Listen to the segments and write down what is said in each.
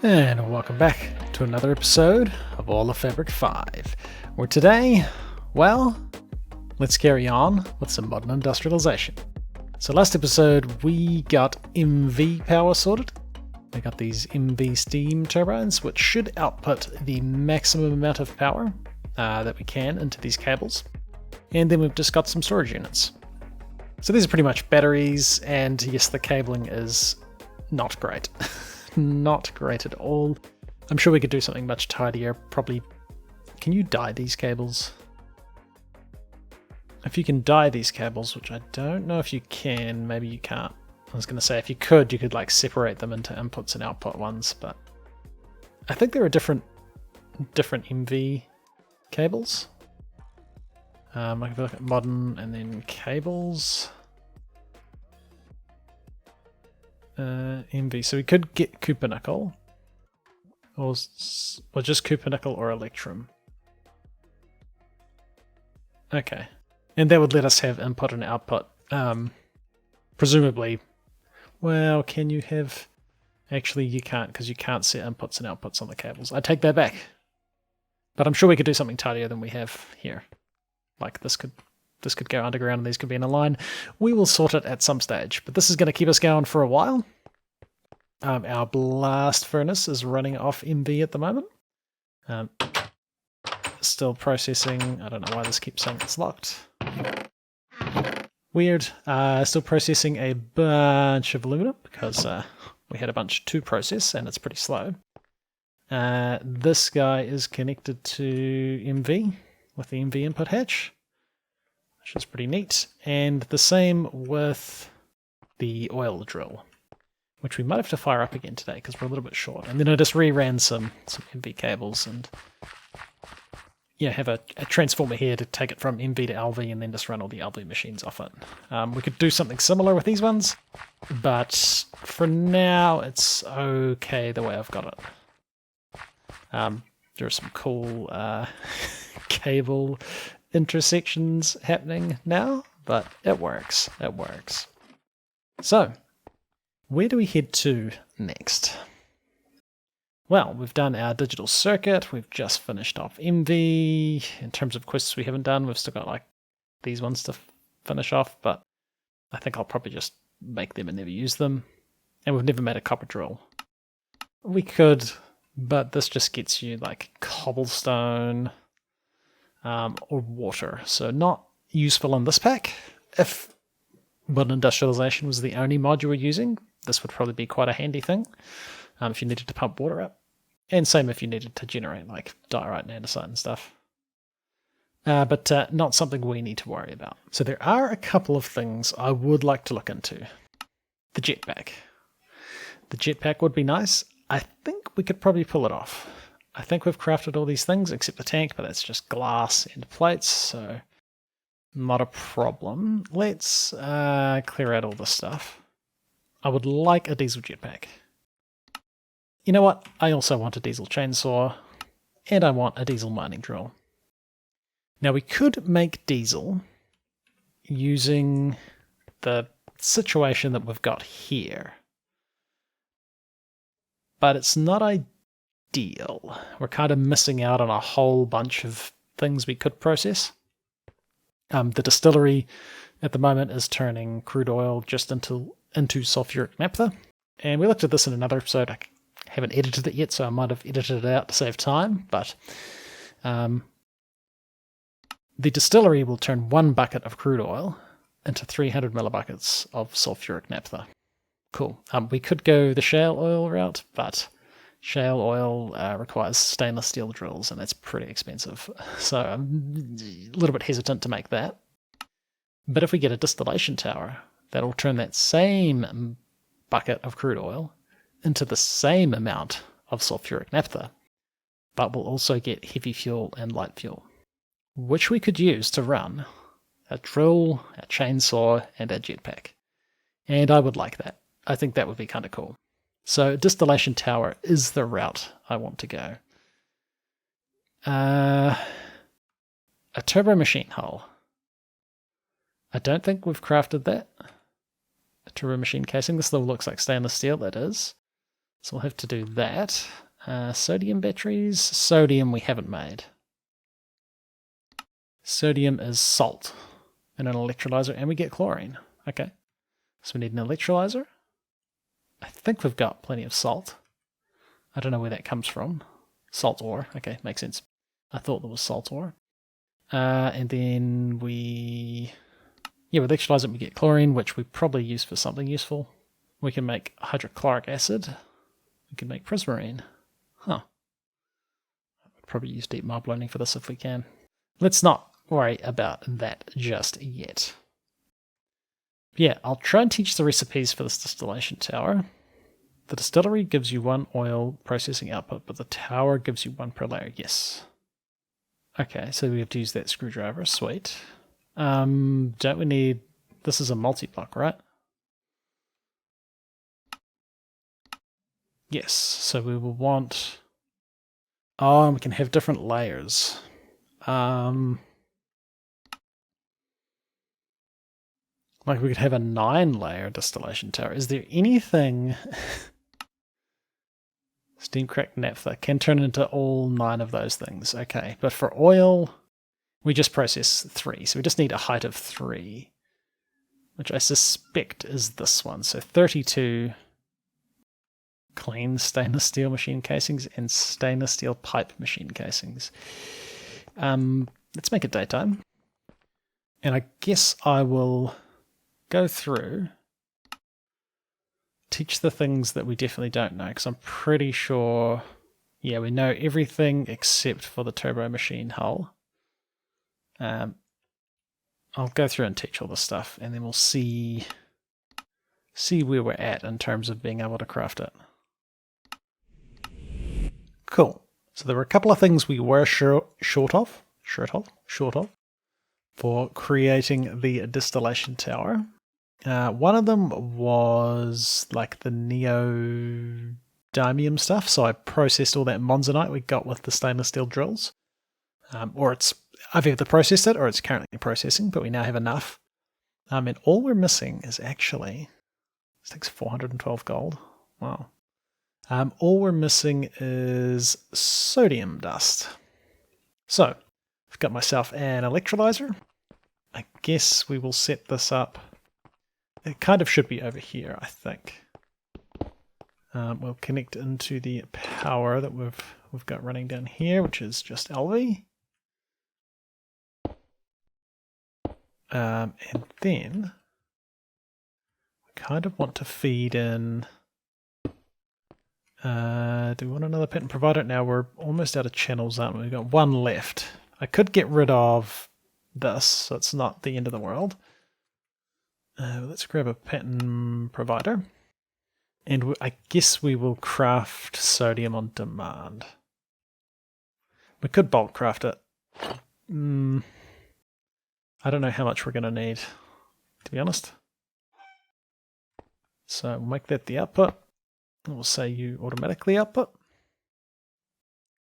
And welcome back to another episode of All of Fabric 5, where today, well, let's carry on with some modern industrialization. So last episode we got MV power sorted. We got these MV steam turbines, which should output the maximum amount of power that we can into these cables. And then we've just got some storage units. So these are pretty much batteries, and yes, the cabling is not great. Not great at all. I'm sure we could do something much tidier. Probably. Can you dye these cables? If you can dye these cables, which I don't know if you can, maybe you can't. I was going to say if you could like separate them into inputs and output ones, but I think there are different MV cables. I can look at modern and then cables. MV. So we could get copper nickel, or just copper nickel or electrum. Okay, and that would let us have input and output. Presumably, well, can you have? Actually, you can't, because you can't set inputs and outputs on the cables. I take that back, but I'm sure we could do something tidier than we have here. Like this could go underground and these could be in a line. We will sort it at some stage, but this is going to keep us going for a while. Our blast furnace is running off MV at the moment. Still processing. I don't know why this keeps saying it's locked. Weird. Still processing a bunch of aluminum because we had a bunch to process and it's pretty slow. This guy is connected to MV with the MV input hatch, which is pretty neat. And the same with the oil drill, which we might have to fire up again today because we're a little bit short. And then I just reran some MV cables and have a transformer here to take it from MV to LV and then just run all the LV machines off it. We could do something similar with these ones, but for now it's okay the way I've got it. There are some cool cable intersections happening now, but it works. It works. So, where do we head to next? Well, we've done our digital circuit. We've just finished off MV. In terms of quests we haven't done, we've still got like these ones to finish off, but I think I'll probably just make them and never use them. And we've never made a copper drill. We could, but this just gets you like cobblestone or water, so not useful in this pack. If modern industrialization was the only mod you were using, this would probably be quite a handy thing if you needed to pump water up, and same if you needed to generate like diorite and andesite and stuff. But not something we need to worry about. So there are a couple of things I would like to look into. The jetpack. The jetpack would be nice. I think we could probably pull it off. I think we've crafted all these things except the tank, but that's just glass and plates, so not a problem. Let's clear out all this stuff. I would like a diesel jetpack. You know what? I also want a diesel chainsaw, and I want a diesel mining drill. Now we could make diesel using the situation that we've got here, but it's not ideal. We're kind of missing out on a whole bunch of things we could process. The distillery at the moment is turning crude oil just into sulfuric naphtha, and we looked at this in another episode. I haven't edited it yet, so I might have edited it out to save time, but the distillery will turn 1 bucket of crude oil into 300 millibuckets of sulfuric naphtha. Cool. We could go the shale oil route, but shale oil requires stainless steel drills, and that's pretty expensive. So I'm a little bit hesitant to make that. But if we get a distillation tower, that'll turn that same bucket of crude oil into the same amount of sulfuric naphtha, but we'll also get heavy fuel and light fuel, which we could use to run a drill, a chainsaw, and a jetpack. And I would like that. I think that would be kind of cool. So distillation tower is the route I want to go. A turbo machine hull. I don't think we've crafted that. A turbo machine casing. This still looks like stainless steel. It is. So we'll have to do that. Sodium batteries. Sodium we haven't made. Sodium is salt and an electrolyzer, and we get chlorine. Okay. So we need an electrolyzer. I think we've got plenty of salt. I don't know where that comes from. Salt ore. Okay, makes sense. I thought there was salt ore. And then with electrolyzer we get chlorine, which we probably use for something useful. We can make hydrochloric acid. We can make prismarine. Huh. Probably use deep mob learning for this if we can. Let's not worry about that just yet. Yeah, I'll try and teach the recipes for this distillation tower. The distillery gives you 1 oil processing output, but the tower gives you 1 per layer. Yes. Okay, so we have to use that screwdriver. Sweet. Don't we need... This is a multi-block, right? Yes, so we will want... Oh, and we can have different layers. Like we could have a 9-layer distillation tower. Is there anything... Steam cracked naphtha can turn into all 9 of those things. Okay, but for oil, we just process 3. So we just need a height of 3, which I suspect is this one. So 32 clean stainless steel machine casings and stainless steel pipe machine casings. Let's make it daytime. And I guess I will go through, teach the things that we definitely don't know, because I'm pretty sure, yeah, we know everything except for the turbo machine hull. I'll go through and teach all this stuff, and then we'll see where we're at in terms of being able to craft it. Cool. So there were a couple of things we were short of for creating the distillation tower. One of them was like the neodymium stuff, so I processed all that monzonite we got with the stainless steel drills. I've either processed it or it's currently processing, but we now have enough. And all we're missing is actually, this takes 412 gold. Wow. All we're missing is sodium dust. So, I've got myself an electrolyzer. I guess we will set this up. It kind of should be over here, I think. We'll connect into the power that we've got running down here, which is just LV. And then we kind of want to feed in. Do we want another pattern provider? Now we're almost out of channels, aren't we? We've got 1 left. I could get rid of this, so it's not the end of the world. Let's grab a pattern provider. And I guess we will craft sodium on demand. We could bulk craft it. I don't know how much we're going to need, to be honest. So we'll make that the output. We'll say you automatically output.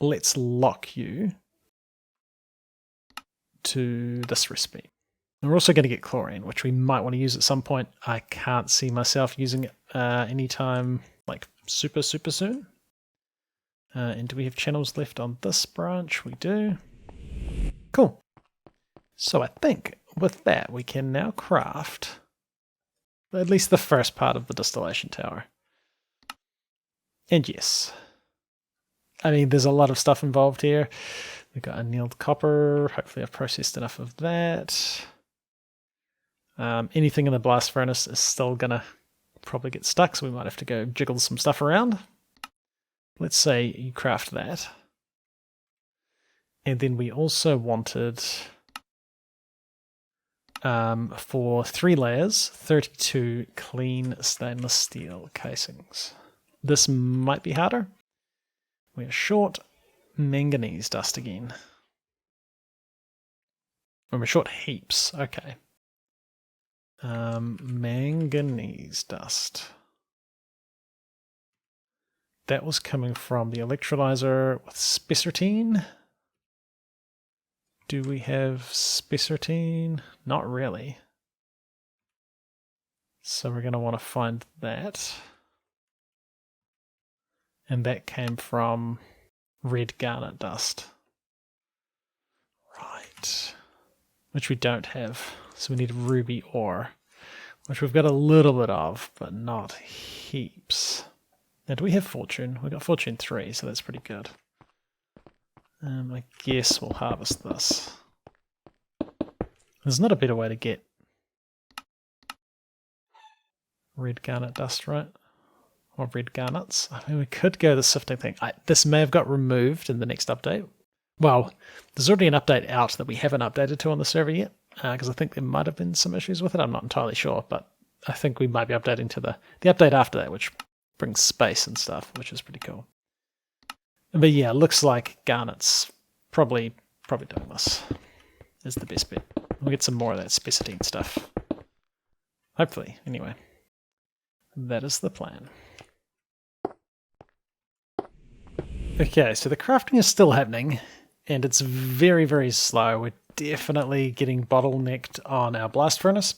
Let's lock you to this recipe. And we're also going to get chlorine, which we might want to use at some point. I can't see myself using it anytime like super soon. And do we have channels left on this branch? We do. Cool. So I think with that we can now craft at least the first part of the distillation tower. And yes, I mean, there's a lot of stuff involved here. We've got annealed copper. Hopefully I've processed enough of that. Anything in the blast furnace is still going to probably get stuck, so we might have to go jiggle some stuff around. Let's say you craft that. And then we also wanted, for 3 layers, 32 clean stainless steel casings. This might be harder. We are short manganese dust again. Oh, we're short heaps. Okay. Manganese dust. That was coming from the electrolyzer with spessartine. Do we have spessartine? Not really. So we're going to want to find that. And that came from red garnet dust. Right. Which we don't have. So we need ruby ore, which we've got a little bit of, but not heaps. Now, do we have fortune? We've got fortune 3, so that's pretty good. I guess we'll harvest this. There's not a better way to get red garnet dust, right? Or red garnets. I mean, we could go the sifting thing. This may have got removed in the next update. Well, there's already an update out that we haven't updated to on the server yet, because I think there might have been some issues with it. I'm not entirely sure, but I think we might be updating to the update after that, which brings space and stuff, which is pretty cool. But yeah, looks like garnet's probably doing this. Is the best bet. We'll get some more of that spessity stuff. Hopefully, anyway. That is the plan. Okay, so the crafting is still happening, and it's very, very slow. We're definitely getting bottlenecked on our blast furnace.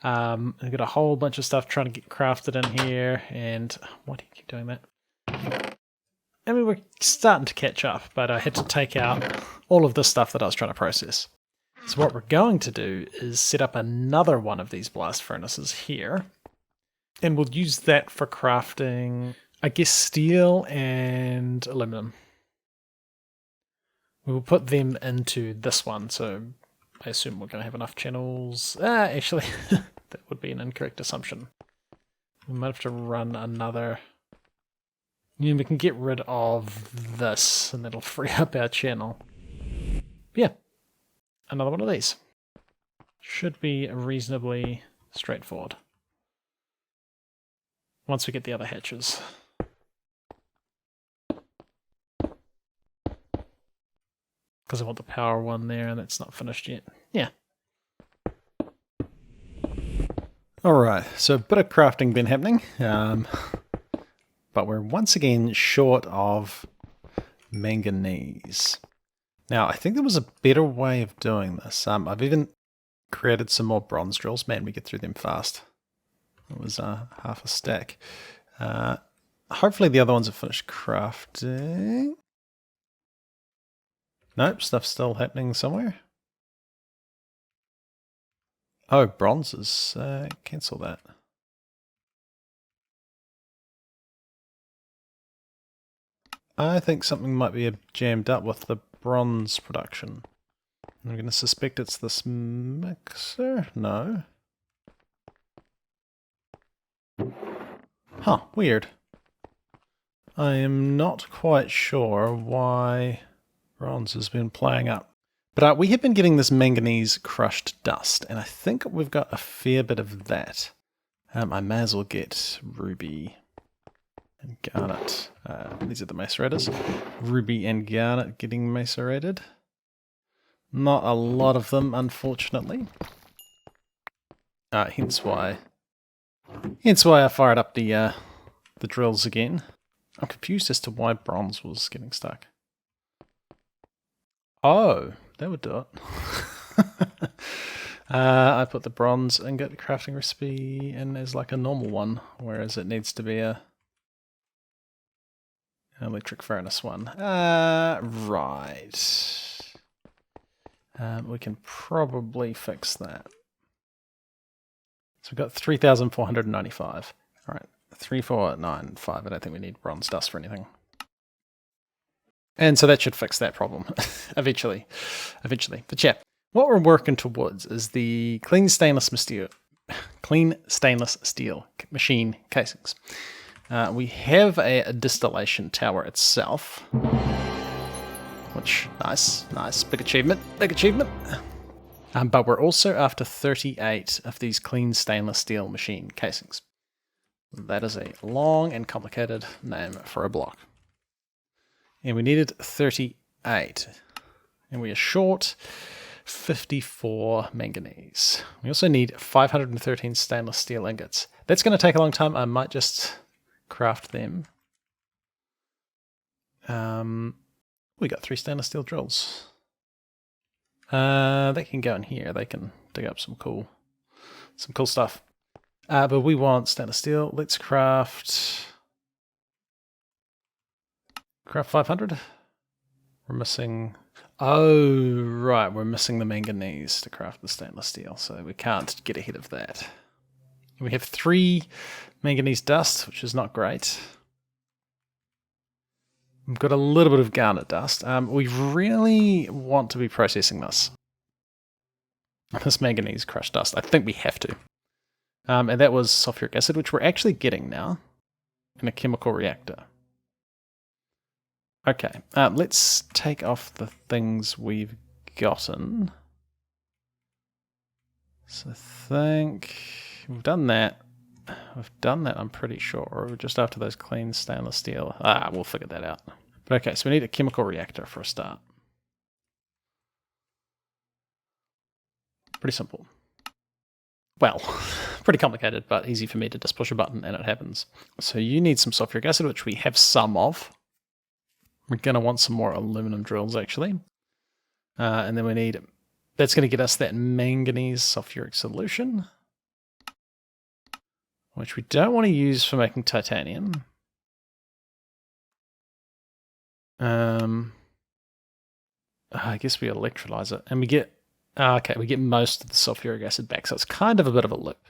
We've got a whole bunch of stuff trying to get crafted in here, and why do you keep doing that? I mean, we're starting to catch up, but I had to take out all of the stuff that I was trying to process. So what we're going to do is set up another one of these blast furnaces here, and we'll use that for crafting, I guess, steel and aluminum. We will put them into this one, so I assume we're going to have enough channels. Actually, that would be an incorrect assumption. We might have to run another. Yeah, we can get rid of this, and that'll free up our channel. Yeah, another one of these. Should be reasonably straightforward. Once we get the other hatches. Because I want the power one there, and that's not finished yet. Yeah. Alright, so a bit of crafting been happening. But we're once again short of manganese. Now, I think there was a better way of doing this. I've even created some more bronze drills. Man, we get through them fast. It was half a stack. Hopefully the other ones are finished crafting. Nope, stuff's still happening somewhere. Oh, bronzes. Cancel that. I think something might be jammed up with the bronze production. I'm going to suspect it's this mixer? No. Huh, weird. I am not quite sure why bronze has been playing up. But we have been getting this manganese crushed dust, and I think we've got a fair bit of that. I may as well get ruby and garnet. These are the macerators. Ruby and garnet getting macerated. Not a lot of them, unfortunately. Hence why I fired up the drills again. I'm confused as to why bronze was getting stuck. Oh, that would do it. I put the bronze and get the crafting recipe in as like a normal one, whereas it needs to be an electric furnace one. Right. We can probably fix that. So we've got 3,495. All right, 3,495. I don't think we need bronze dust for anything. And so that should fix that problem eventually. But yeah, what we're working towards is the clean stainless steel machine casings. We have a distillation tower itself, which nice, big achievement. But we're also after 38 of these clean stainless steel machine casings. That is a long and complicated name for a block. And we needed 38. And we are short 54 manganese. We also need 513 stainless steel ingots. That's going to take a long time. I might just craft them. We got 3 stainless steel drills. They can go in here. They can dig up some cool stuff. But we want stainless steel. Let's craft Craft 500. We're missing... Oh, right, we're missing the manganese to craft the stainless steel, so we can't get ahead of that. We have 3 manganese dust, which is not great. We've got a little bit of garnet dust. We really want to be processing this. This manganese crushed dust. I think we have to. And that was sulfuric acid, which we're actually getting now in a chemical reactor. Okay, let's take off the things we've gotten. So I think we've done that. We've done that, I'm pretty sure. We're just after those clean stainless steel. We'll figure that out. But okay, so we need a chemical reactor for a start. Pretty simple. Well, pretty complicated, but easy for me to just push a button and it happens. So you need some sulfuric acid, which we have some of. We're going to want some more aluminum drills, actually. And then we need... That's going to get us that manganese sulfuric solution, which we don't want to use for making titanium. I guess we electrolyze it. And we get... okay, we get most of the sulfuric acid back, so it's kind of a bit of a loop.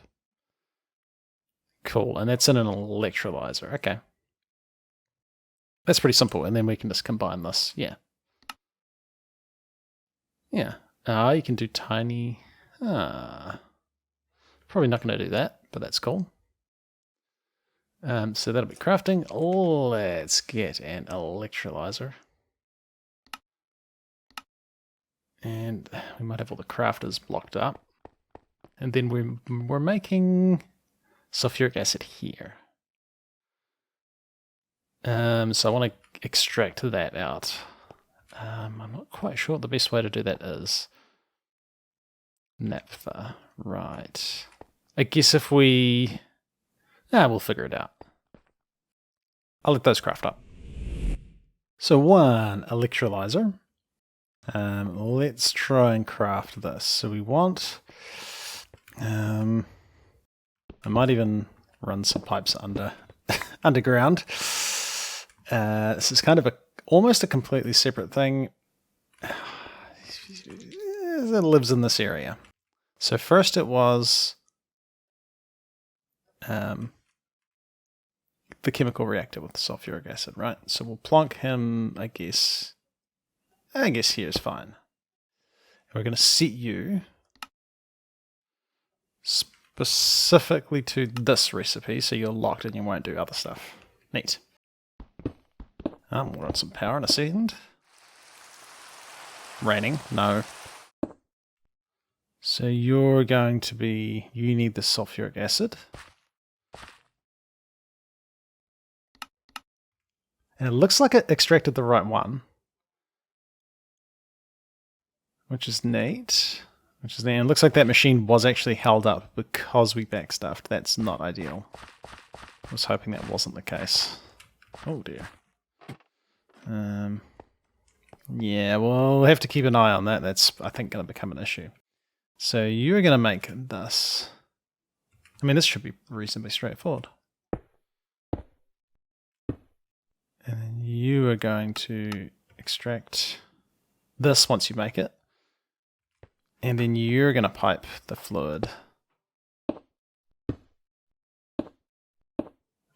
Cool, and that's in an electrolyzer. Okay. That's pretty simple, and then we can just combine this. Yeah. Yeah. You can do tiny... Probably not going to do that, but that's cool. So that'll be crafting. Let's get an electrolyzer. And we might have all the crafters blocked up. And then we're making sulfuric acid here. So I want to extract that out. I'm not quite sure what the best way to do that is. Naphtha, right. I guess if we... we'll figure it out. I'll let those craft up. So 1 electrolyzer. Let's try and craft this. So we want... I might even run some pipes underground. This is kind of almost a completely separate thing. It lives in this area. So first it was the chemical reactor with the sulfuric acid, right? So we'll plonk him, I guess here's fine. And we're going to set you specifically to this recipe, so you're locked and you won't do other stuff. Neat. We'll run some power in a second. Raining, no. So you're going to be, you need the sulfuric acid. And it looks like it extracted the right one. Which is neat. And it looks like that machine was actually held up because we backstuffed. That's not ideal. I was hoping that wasn't the case. Oh dear. Yeah, we'll have to keep an eye on that. That's, I think, going to become an issue. So you're going to make this. I mean, this should be reasonably straightforward. And then you are going to extract this once you make it. And then you're going to pipe the fluid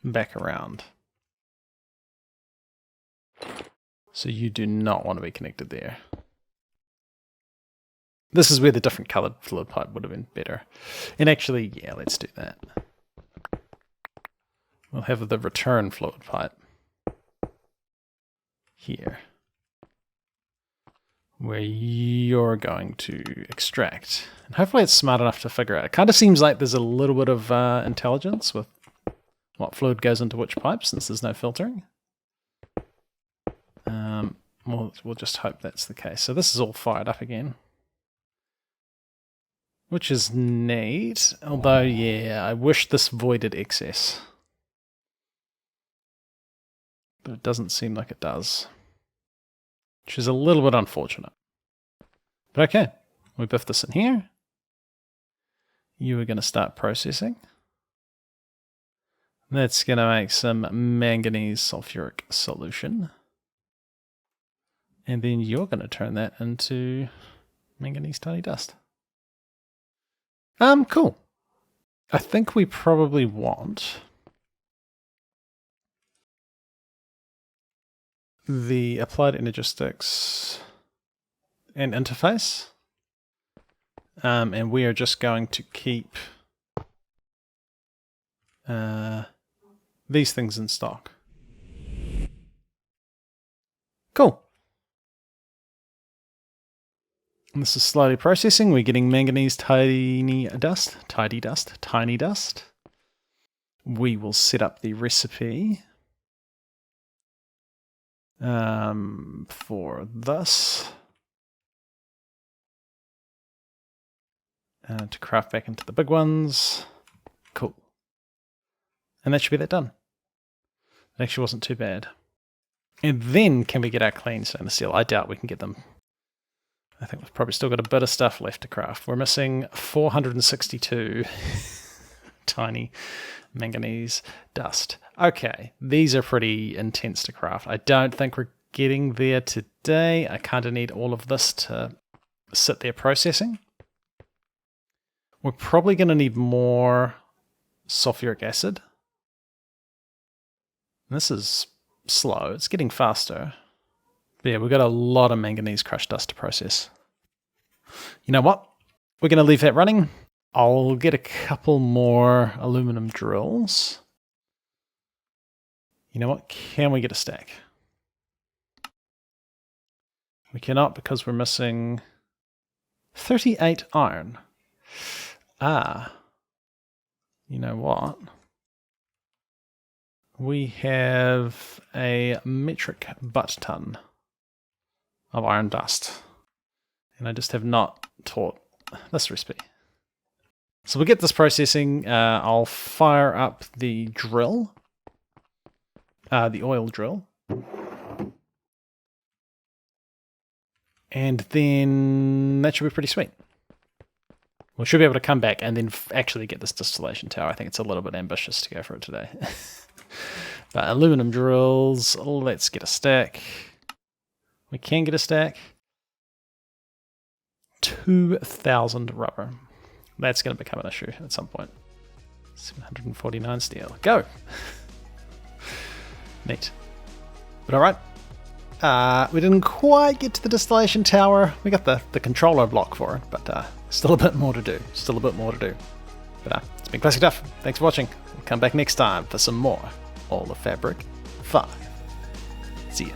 back around. So you do not want to be connected there. This is where the different coloured fluid pipe would have been better. And actually, yeah, let's do that. We'll have the return fluid pipe here, where you're going to extract. And hopefully it's smart enough to figure out. It kind of seems like there's a little bit of intelligence with what fluid goes into which pipe, since there's no filtering. We'll just hope that's the case. So this is all fired up again, which is neat. Although, yeah, I wish this voided excess. But it doesn't seem like it does, which is a little bit unfortunate. But okay, we biff this in here. You are going to start processing. That's going to make some manganese sulfuric solution. And then you're going to turn that into manganese tiny dust. Cool. I think we probably want the applied energistics and interface. And we are just going to keep these things in stock. Cool. And this is slowly processing. We're getting manganese tiny dust. We will set up the recipe for this to craft back into the big ones. Cool. And that should be that done. It actually wasn't too bad. And then can we get our clean stainless steel? I doubt we can get them. I think we've probably still got a bit of stuff left to craft. We're missing 462 tiny manganese dust. Okay, these are pretty intense to craft. I don't think we're getting there today. I kind of need all of this to sit there processing. We're probably going to need more sulfuric acid. This is slow. It's getting faster. But yeah, we've got a lot of manganese crushed dust to process. You know what? We're going to leave that running. I'll get a couple more aluminum drills. You know what? Can we get a stack? We cannot because we're missing 38 iron. Ah. You know what? We have a metric butt ton of iron dust. And I just have not taught this recipe. So we'll get this processing. I'll fire up the drill, the oil drill. And then that should be pretty sweet. We should be able to come back and then actually get this distillation tower. I think it's a little bit ambitious to go for it today. But aluminum drills, let's get a stack. We can get a stack. 2,000 rubber. That's going to become an issue at some point. 749 steel. Go! Neat. But alright. We didn't quite get to the distillation tower. We got the controller block for it, but still a bit more to do. But it's been ClassicDuff. Thanks for watching. We'll come back next time for some more All the Fabric 5. See ya.